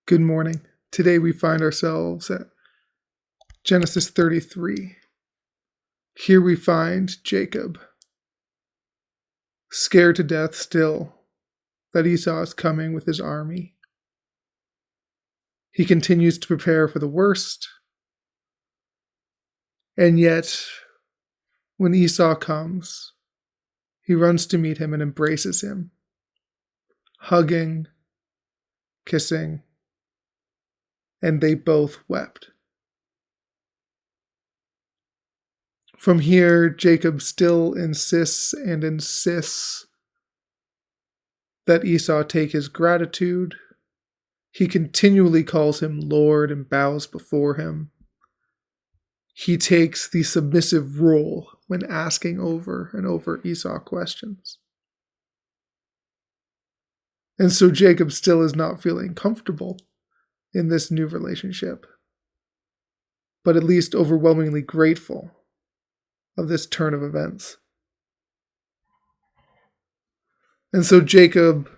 Good morning. Today we find ourselves at Genesis 33. Here we find Jacob, scared to death still that Esau is coming with his army. He continues to prepare for the worst, and yet when Esau comes, he runs to meet him and embraces him, hugging, kissing, and they both wept. From here, Jacob still insists that Esau take his gratitude. He continually calls him Lord and bows before him. He takes the submissive role when asking over and over Esau questions. And so Jacob still is not feeling comfortable in this new relationship, but at least overwhelmingly grateful of this turn of events. And so Jacob,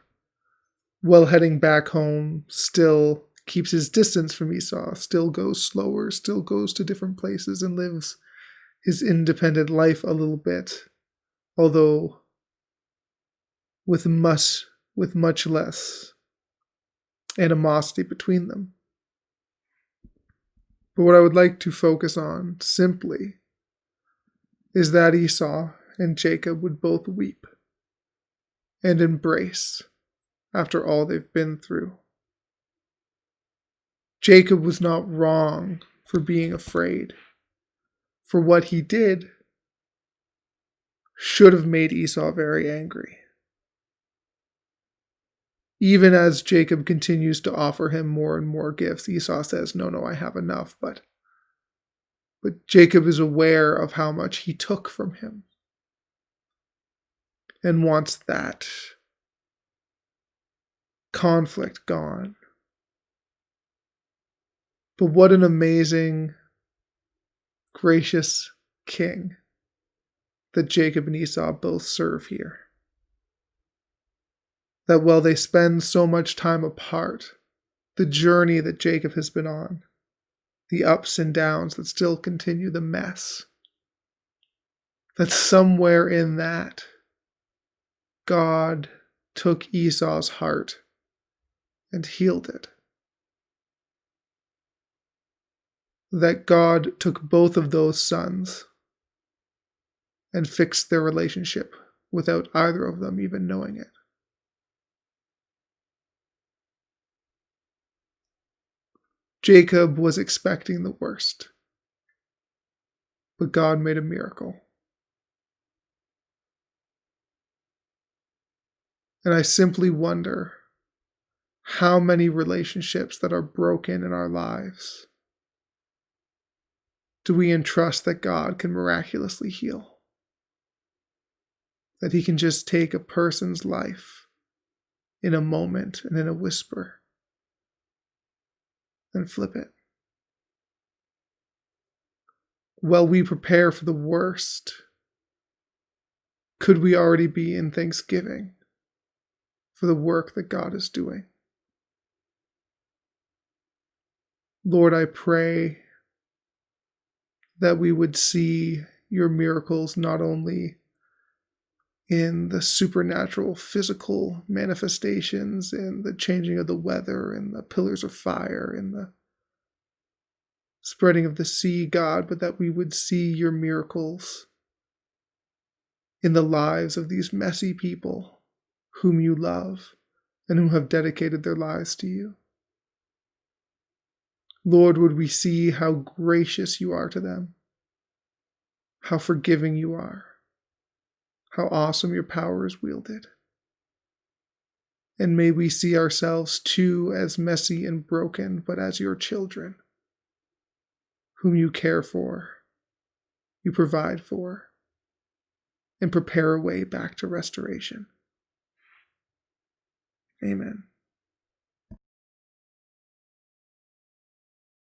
while heading back home, still keeps his distance from Esau, still goes slower, still goes to different places and lives his independent life a little bit, although with much less animosity between them. But what I would like to focus on simply is that Esau and Jacob would both weep and embrace after all they've been through. Jacob was not wrong for being afraid, for what he did should have made Esau very angry. Even as Jacob continues to offer him more and more gifts, Esau says, no, I have enough. But Jacob is aware of how much he took from him and wants that conflict gone. But what an amazing, gracious king that Jacob and Esau both serve here. That while they spend so much time apart, the journey that Jacob has been on, the ups and downs that still continue, the mess, that somewhere in that, God took Esau's heart and healed it. That God took both of those sons and fixed their relationship without either of them even knowing it. Jacob was expecting the worst, but God made a miracle. And I simply wonder how many relationships that are broken in our lives do we entrust that God can miraculously heal? That he can just take a person's life in a moment and in a whisper and flip it. While we prepare for the worst, could we already be in thanksgiving for the work that God is doing? Lord, I pray that we would see your miracles not only in the supernatural physical manifestations, in the changing of the weather, in the pillars of fire, in the spreading of the sea, God, but that we would see your miracles in the lives of these messy people whom you love and who have dedicated their lives to you. Lord, would we see how gracious you are to them, how forgiving you are, how awesome your power is wielded. And may we see ourselves too as messy and broken, but as your children, whom you care for, you provide for, and prepare a way back to restoration. Amen.